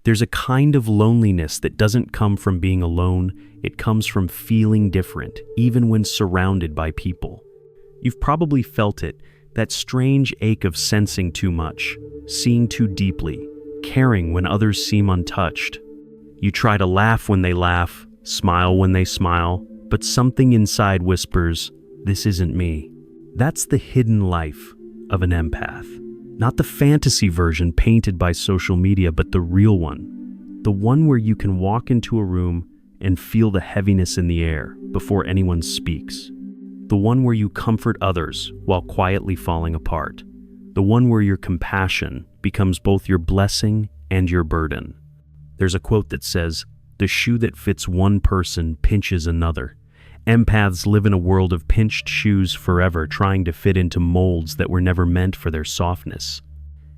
There's a kind of loneliness that doesn't come from being alone, it comes from feeling different, even when surrounded by people. You've probably felt it, that strange ache of sensing too much, seeing too deeply, caring when others seem untouched. You try to laugh when they laugh, smile when they smile, but something inside whispers, "This isn't me." That's the hidden life of an empath. Not the fantasy version painted by social media, but the real one. The one where you can walk into a room and feel the heaviness in the air before anyone speaks. The one where you comfort others while quietly falling apart. The one where your compassion becomes both your blessing and your burden. There's a quote that says, "The shoe that fits one person pinches another." Empaths live in a world of pinched shoes forever, trying to fit into molds that were never meant for their softness.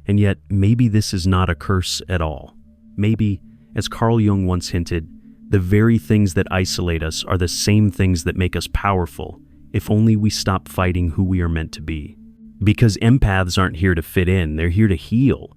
And yet, maybe this is not a curse at all. Maybe, as Carl Jung once hinted, the very things that isolate us are the same things that make us powerful, if only we stop fighting who we are meant to be. Because empaths aren't here to fit in, they're here to heal.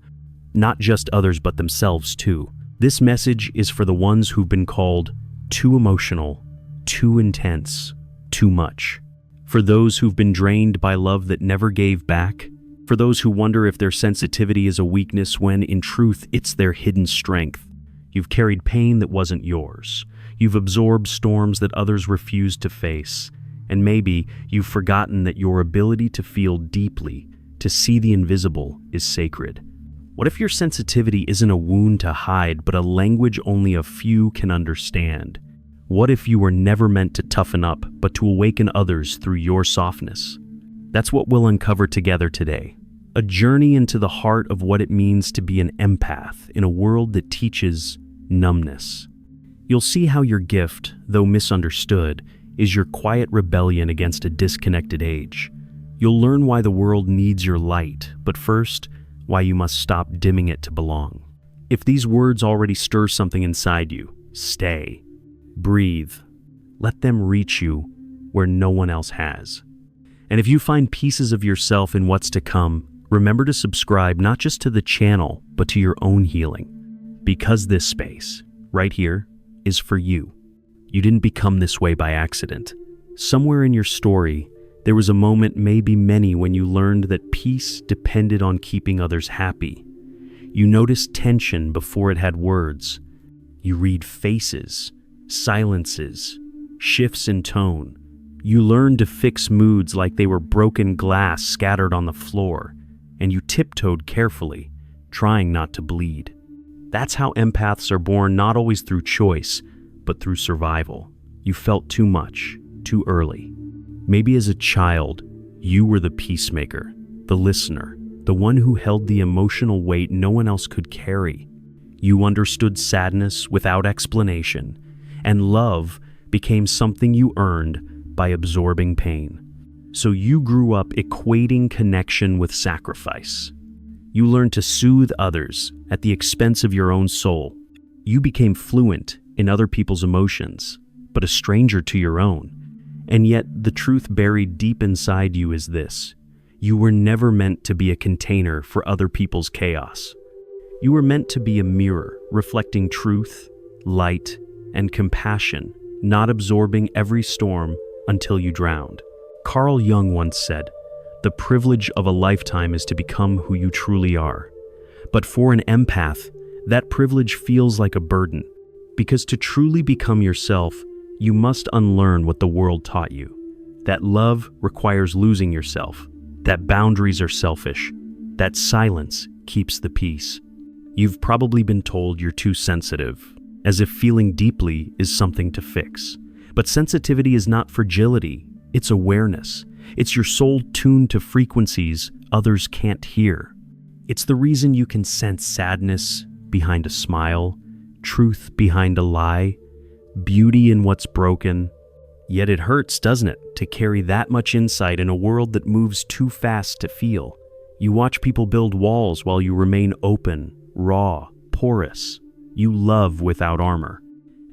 Not just others, but themselves too. This message is for the ones who've been called too emotional, too intense, too much. For those who've been drained by love that never gave back. For those who wonder if their sensitivity is a weakness when, in truth, it's their hidden strength. You've carried pain that wasn't yours. You've absorbed storms that others refused to face. And maybe you've forgotten that your ability to feel deeply, to see the invisible, is sacred. What if your sensitivity isn't a wound to hide, but a language only a few can understand? What if you were never meant to toughen up, but to awaken others through your softness? That's what we'll uncover together today. A journey into the heart of what it means to be an empath in a world that teaches numbness. You'll see how your gift, though misunderstood, is your quiet rebellion against a disconnected age. You'll learn why the world needs your light, but first, why you must stop dimming it to belong. If these words already stir something inside you, stay. Breathe. Let them reach you where no one else has. And if you find pieces of yourself in what's to come, remember to subscribe not just to the channel, but to your own healing. Because this space, right here, is for you. You didn't become this way by accident. Somewhere in your story, there was a moment, maybe many, when you learned that peace depended on keeping others happy. You noticed tension before it had words. You read faces, silences, shifts in tone. You learned to fix moods like they were broken glass scattered on the floor, and you tiptoed carefully, trying not to bleed. That's how empaths are born, not always through choice, but through survival. You felt too much, too early. Maybe as a child, you were the peacemaker, the listener, the one who held the emotional weight no one else could carry. You understood sadness without explanation, and love became something you earned by absorbing pain. So you grew up equating connection with sacrifice. You learned to soothe others at the expense of your own soul. You became fluent in other people's emotions, but a stranger to your own. And yet, the truth buried deep inside you is this: you were never meant to be a container for other people's chaos. You were meant to be a mirror, reflecting truth, light, and compassion, not absorbing every storm until you drowned. Carl Jung once said, "The privilege of a lifetime is to become who you truly are." But for an empath, that privilege feels like a burden, because to truly become yourself, you must unlearn what the world taught you. That love requires losing yourself, that boundaries are selfish, that silence keeps the peace. You've probably been told you're too sensitive, as if feeling deeply is something to fix. But sensitivity is not fragility, it's awareness. It's your soul tuned to frequencies others can't hear. It's the reason you can sense sadness behind a smile, truth behind a lie, beauty in what's broken. Yet it hurts, doesn't it, to carry that much insight in a world that moves too fast to feel. You watch people build walls while you remain open, raw, porous. You love without armor.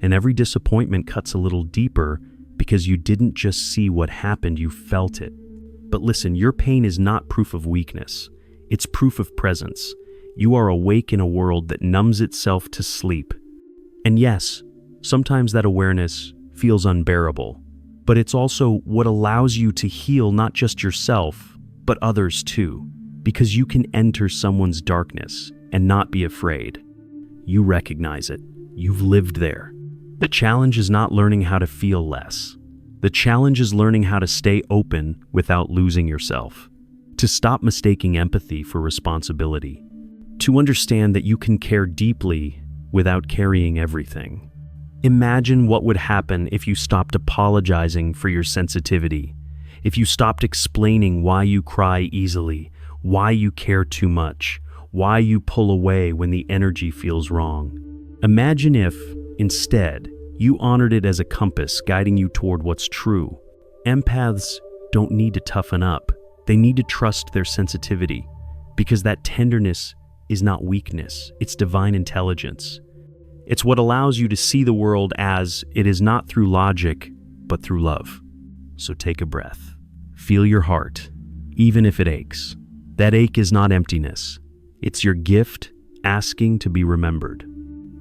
And every disappointment cuts a little deeper because you didn't just see what happened, you felt it. But listen, your pain is not proof of weakness. It's proof of presence. You are awake in a world that numbs itself to sleep. And yes, sometimes that awareness feels unbearable, but it's also what allows you to heal not just yourself, but others too, because you can enter someone's darkness and not be afraid. You recognize it. You've lived there. The challenge is not learning how to feel less. The challenge is learning how to stay open without losing yourself. To stop mistaking empathy for responsibility. To understand that you can care deeply without carrying everything. Imagine what would happen if you stopped apologizing for your sensitivity, if you stopped explaining why you cry easily, why you care too much, why you pull away when the energy feels wrong. Imagine if, instead, you honored it as a compass guiding you toward what's true. Empaths don't need to toughen up. They need to trust their sensitivity, because that tenderness is not weakness, it's divine intelligence. It's what allows you to see the world as it is not through logic, but through love. So take a breath. Feel your heart, even if it aches. That ache is not emptiness. It's your gift asking to be remembered.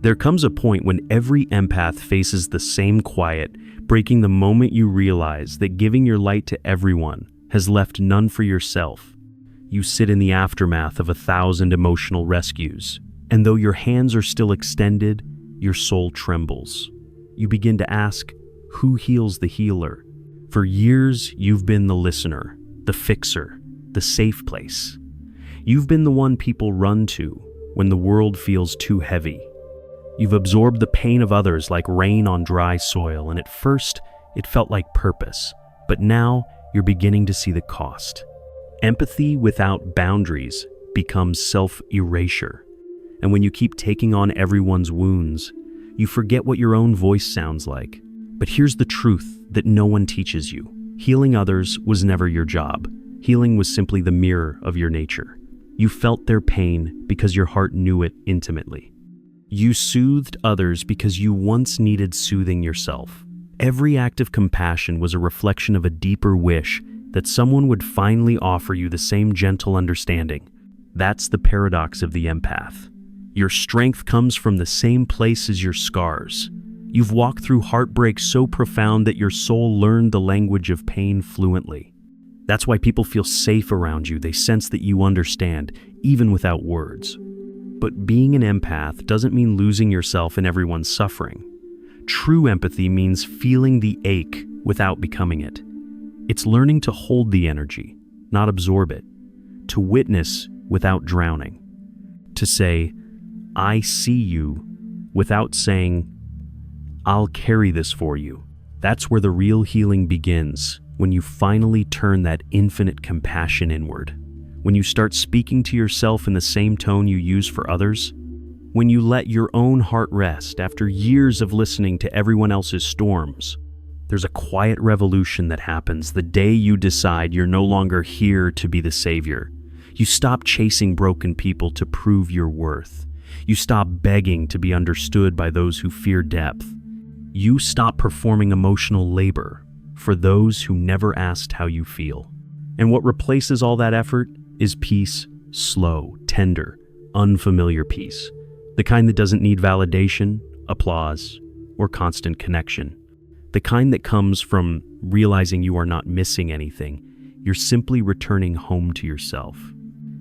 There comes a point when every empath faces the same quiet, breaking the moment you realize that giving your light to everyone has left none for yourself. You sit in the aftermath of 1,000 emotional rescues, and though your hands are still extended, your soul trembles. You begin to ask, who heals the healer? For years, you've been the listener, the fixer, the safe place. You've been the one people run to when the world feels too heavy. You've absorbed the pain of others like rain on dry soil, and at first, it felt like purpose, but now you're beginning to see the cost. Empathy without boundaries becomes self-erasure. And when you keep taking on everyone's wounds, you forget what your own voice sounds like. But here's the truth that no one teaches you. Healing others was never your job. Healing was simply the mirror of your nature. You felt their pain because your heart knew it intimately. You soothed others because you once needed soothing yourself. Every act of compassion was a reflection of a deeper wish that someone would finally offer you the same gentle understanding. That's the paradox of the empath. Your strength comes from the same place as your scars. You've walked through heartbreak so profound that your soul learned the language of pain fluently. That's why people feel safe around you. They sense that you understand, even without words. But being an empath doesn't mean losing yourself in everyone's suffering. True empathy means feeling the ache without becoming it. It's learning to hold the energy, not absorb it. To witness without drowning. To say, I see you, without saying, I'll carry this for you. That's where the real healing begins, when you finally turn that infinite compassion inward. When you start speaking to yourself in the same tone you use for others. When you let your own heart rest after years of listening to everyone else's storms. There's a quiet revolution that happens the day you decide you're no longer here to be the savior. You stop chasing broken people to prove your worth. You stop begging to be understood by those who fear depth. You stop performing emotional labor for those who never asked how you feel. And what replaces all that effort is peace, slow, tender, unfamiliar peace. The kind that doesn't need validation, applause, or constant connection. The kind that comes from realizing you are not missing anything. You're simply returning home to yourself.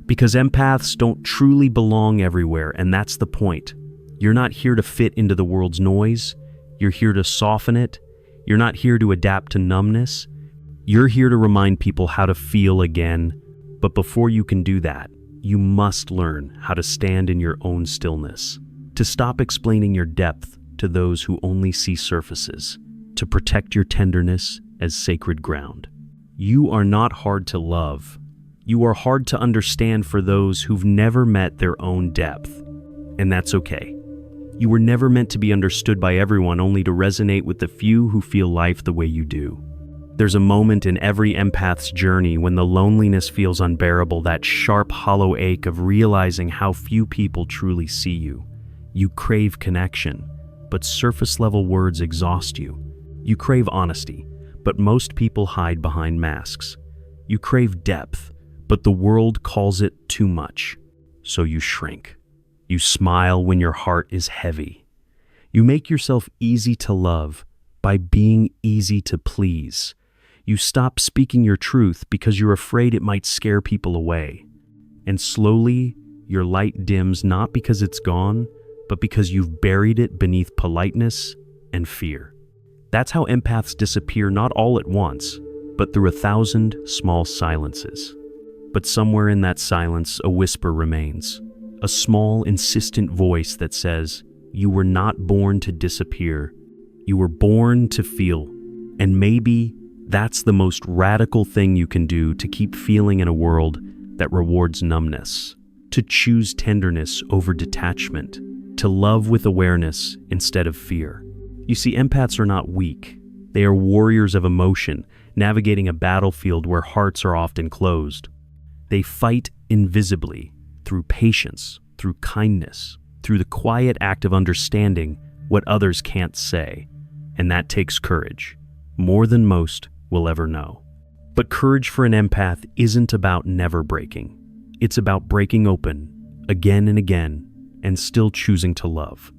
Because empaths don't truly belong everywhere, and that's the point. You're not here to fit into the world's noise. You're here to soften it. You're not here to adapt to numbness. You're here to remind people how to feel again. But before you can do that, you must learn how to stand in your own stillness. To stop explaining your depth to those who only see surfaces. To protect your tenderness as sacred ground. You are not hard to love. You are hard to understand for those who've never met their own depth. And that's okay. You were never meant to be understood by everyone, only to resonate with the few who feel life the way you do. There's a moment in every empath's journey when the loneliness feels unbearable, that sharp, hollow ache of realizing how few people truly see you. You crave connection, but surface-level words exhaust you. You crave honesty, but most people hide behind masks. You crave depth, but the world calls it too much. so you shrink. You smile when your heart is heavy. You make yourself easy to love by being easy to please. You stop speaking your truth because you're afraid it might scare people away. And slowly, your light dims not because it's gone, but because you've buried it beneath politeness and fear. That's how empaths disappear, not all at once, but through 1,000 small silences. But somewhere in that silence, a whisper remains. A small, insistent voice that says, "You were not born to disappear. You were born to feel." And maybe that's the most radical thing you can do to keep feeling in a world that rewards numbness. To choose tenderness over detachment. To love with awareness instead of fear. You see, empaths are not weak. They are warriors of emotion, navigating a battlefield where hearts are often closed. They fight invisibly, through patience, through kindness, through the quiet act of understanding what others can't say. And that takes courage, more than most will ever know. But courage for an empath isn't about never breaking. It's about breaking open, again and again, and still choosing to love.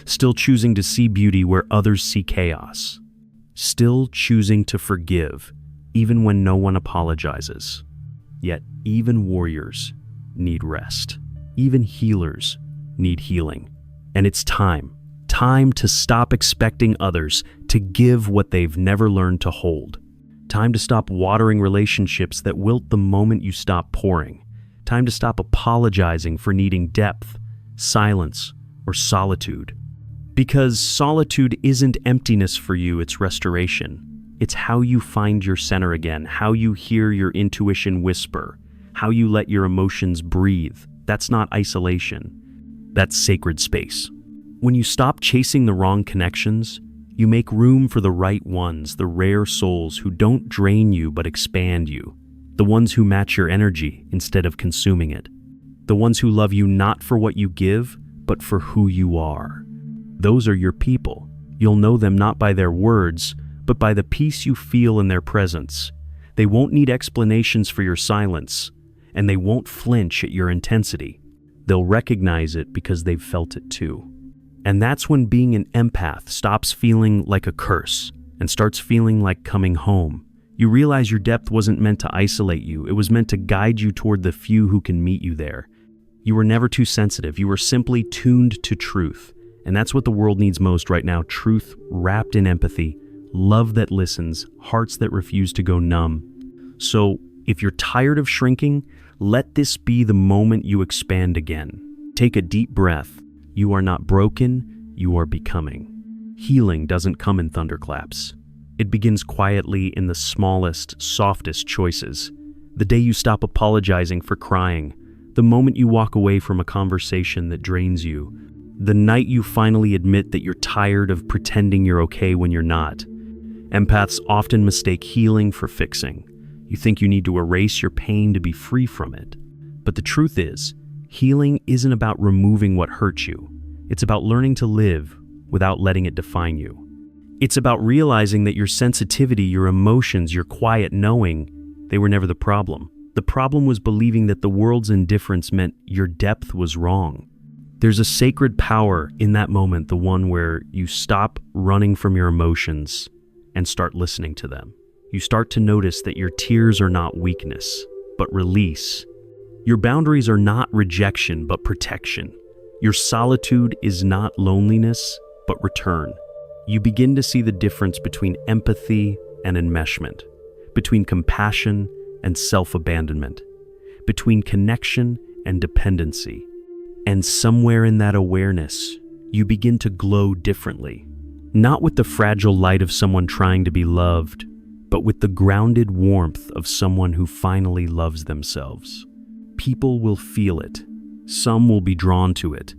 Still choosing to see beauty where others see chaos. Still choosing to forgive, even when no one apologizes. Yet, even warriors need rest. Even healers need healing. And it's time to stop expecting others to give what they've never learned to hold. Time to stop watering relationships that wilt the moment you stop pouring. Time to stop apologizing for needing depth, silence, or solitude. Because solitude isn't emptiness for you, it's restoration. It's how you find your center again, how you hear your intuition whisper, how you let your emotions breathe. That's not isolation. That's sacred space. When you stop chasing the wrong connections, you make room for the right ones, the rare souls who don't drain you but expand you. The ones who match your energy instead of consuming it. The ones who love you not for what you give, but for who you are. Those are your people. You'll know them not by their words, but by the peace you feel in their presence. They won't need explanations for your silence, and they won't flinch at your intensity. They'll recognize it because they've felt it too. And that's when being an empath stops feeling like a curse and starts feeling like coming home. You realize your depth wasn't meant to isolate you. It was meant to guide you toward the few who can meet you there. You were never too sensitive. You were simply tuned to truth. And that's what the world needs most right now. Truth wrapped in empathy, love that listens, hearts that refuse to go numb. So if you're tired of shrinking, let this be the moment you expand again. Take a deep breath. You are not broken, you are becoming. Healing doesn't come in thunderclaps. It begins quietly in the smallest, softest choices. The day you stop apologizing for crying, the moment you walk away from a conversation that drains you, the night you finally admit that you're tired of pretending you're okay when you're not. Empaths often mistake healing for fixing. You think you need to erase your pain to be free from it. But the truth is, healing isn't about removing what hurts you. It's about learning to live without letting it define you. It's about realizing that your sensitivity, your emotions, your quiet knowing, they were never the problem. The problem was believing that the world's indifference meant your depth was wrong. There's a sacred power in that moment, the one where you stop running from your emotions and start listening to them. You start to notice that your tears are not weakness, but release. Your boundaries are not rejection, but protection. Your solitude is not loneliness, but return. You begin to see the difference between empathy and enmeshment, between compassion and self-abandonment, between connection and dependency. And somewhere in that awareness, you begin to glow differently, not with the fragile light of someone trying to be loved, but with the grounded warmth of someone who finally loves themselves. People will feel it. Some will be drawn to it.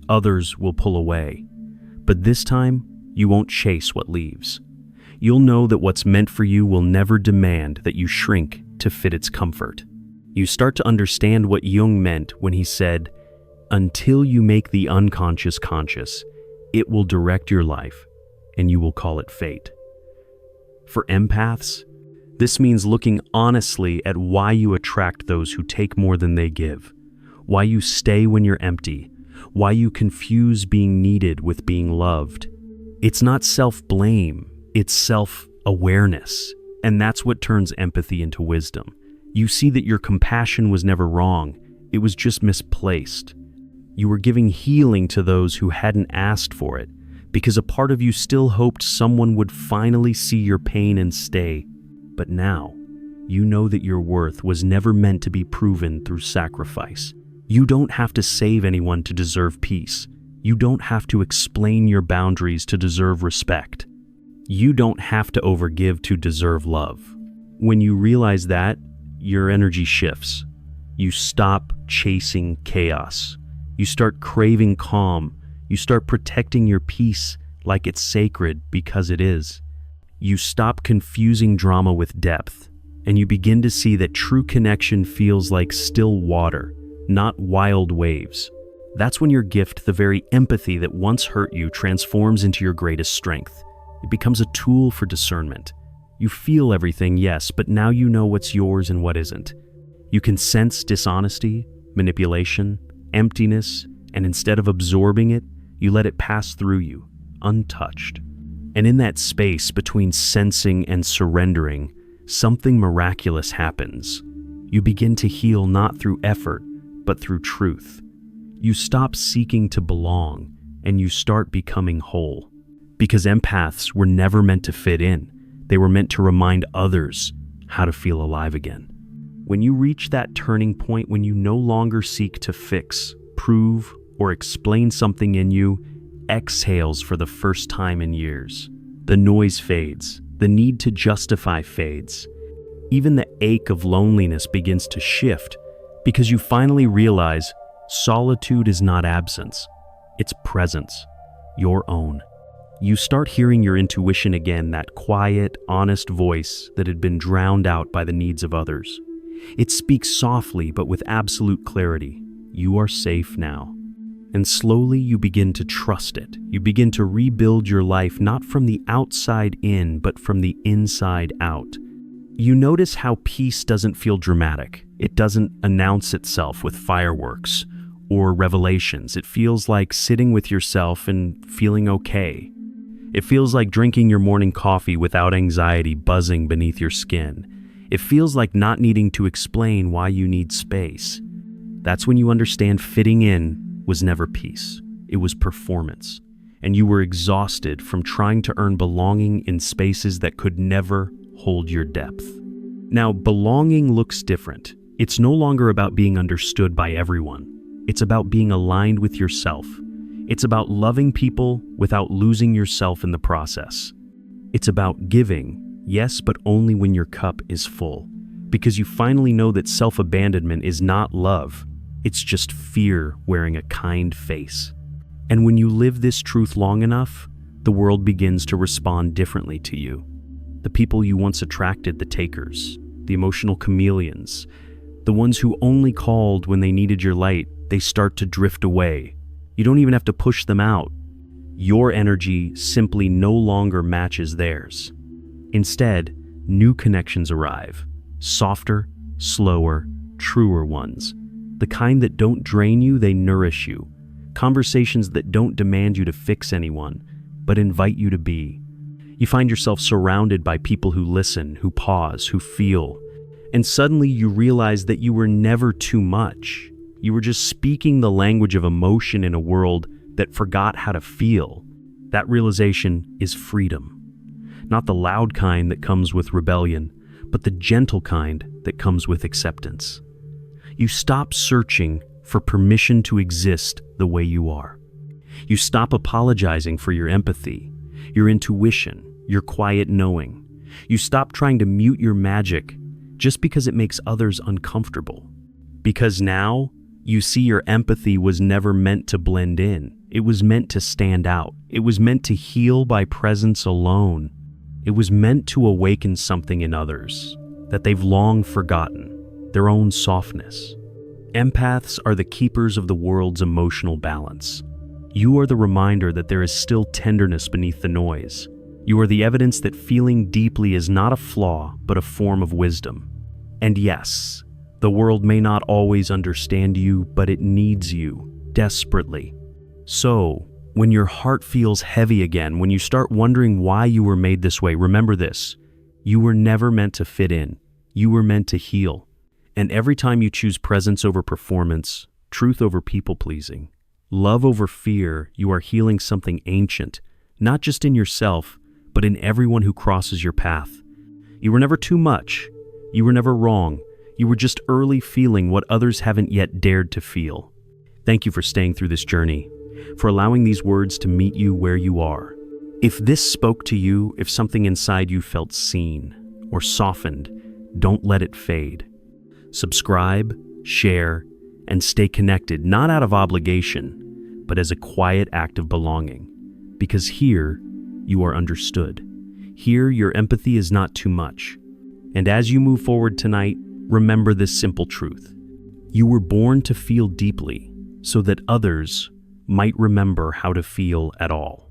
Others will pull away. But this time, you won't chase what leaves. You'll know that what's meant for you will never demand that you shrink to fit its comfort. You start to understand what Jung meant when he said, "Until you make the unconscious conscious, it will direct your life, and you will call it fate." For empaths, this means looking honestly at why you attract those who take more than they give, why you stay when you're empty, why you confuse being needed with being loved. It's not self-blame, it's self-awareness, and that's what turns empathy into wisdom. You see that your compassion was never wrong, it was just misplaced. You were giving healing to those who hadn't asked for it, because a part of you still hoped someone would finally see your pain and stay. But now, you know that your worth was never meant to be proven through sacrifice. You don't have to save anyone to deserve peace. You don't have to explain your boundaries to deserve respect. You don't have to overgive to deserve love. When you realize that, your energy shifts. You stop chasing chaos. You start craving calm. You start protecting your peace like it's sacred because it is. You stop confusing drama with depth, and you begin to see that true connection feels like still water, not wild waves. That's when your gift, the very empathy that once hurt you, transforms into your greatest strength. It becomes a tool for discernment. You feel everything, yes, but now you know what's yours and what isn't. You can sense dishonesty, manipulation, emptiness, and instead of absorbing it, you let it pass through you, untouched. And in that space between sensing and surrendering, something miraculous happens. You begin to heal not through effort, but through truth. You stop seeking to belong, and you start becoming whole. Because empaths were never meant to fit in. They were meant to remind others how to feel alive again. When you reach that turning point when you no longer seek to fix, prove, or explain something in you, exhales for the first time in years. The noise fades. The need to justify fades. Even the ache of loneliness begins to shift because you finally realize solitude is not absence, it's presence, your own. You start hearing your intuition again, that quiet, honest voice that had been drowned out by the needs of others. It speaks softly but with absolute clarity. You are safe now. And slowly you begin to trust it. You begin to rebuild your life not from the outside in, but from the inside out. You notice how peace doesn't feel dramatic. It doesn't announce itself with fireworks or revelations. It feels like sitting with yourself and feeling okay. It feels like drinking your morning coffee without anxiety buzzing beneath your skin. It feels like not needing to explain why you need space. That's when you understand fitting in was never peace. It was performance. And you were exhausted from trying to earn belonging in spaces that could never hold your depth. Now, belonging looks different. It's no longer about being understood by everyone. It's about being aligned with yourself. It's about loving people without losing yourself in the process. It's about giving, yes, but only when your cup is full. Because you finally know that self-abandonment is not love. It's just fear wearing a kind face. And when you live this truth long enough, the world begins to respond differently to you. The people you once attracted, the takers, the emotional chameleons, the ones who only called when they needed your light, they start to drift away. You don't even have to push them out. Your energy simply no longer matches theirs. Instead, new connections arrive. Softer, slower, truer ones. The kind that don't drain you, they nourish you. Conversations that don't demand you to fix anyone, but invite you to be. You find yourself surrounded by people who listen, who pause, who feel. And suddenly you realize that you were never too much. You were just speaking the language of emotion in a world that forgot how to feel. That realization is freedom. Not the loud kind that comes with rebellion, but the gentle kind that comes with acceptance. You stop searching for permission to exist the way you are. You stop apologizing for your empathy, your intuition, your quiet knowing. You stop trying to mute your magic just because it makes others uncomfortable. Because now, you see your empathy was never meant to blend in. It was meant to stand out. It was meant to heal by presence alone. It was meant to awaken something in others that they've long forgotten, their own softness. Empaths are the keepers of the world's emotional balance. You are the reminder that there is still tenderness beneath the noise. You are the evidence that feeling deeply is not a flaw, but a form of wisdom. And yes, The world may not always understand you, but it needs you desperately. So, when your heart feels heavy again, when you start wondering why you were made this way, remember this: you were never meant to fit in. You were meant to heal. And every time you choose presence over performance, truth over people-pleasing, love over fear, you are healing something ancient, not just in yourself, but in everyone who crosses your path. You were never too much. You were never wrong. You were just early feeling what others haven't yet dared to feel. Thank you for staying through this journey, for allowing these words to meet you where you are. If this spoke to you, if something inside you felt seen or softened, don't let it fade. Subscribe, share, and stay connected, not out of obligation, but as a quiet act of belonging. Because here, you are understood. Here, your empathy is not too much. And as you move forward tonight, remember this simple truth: you were born to feel deeply so that others might remember how to feel at all.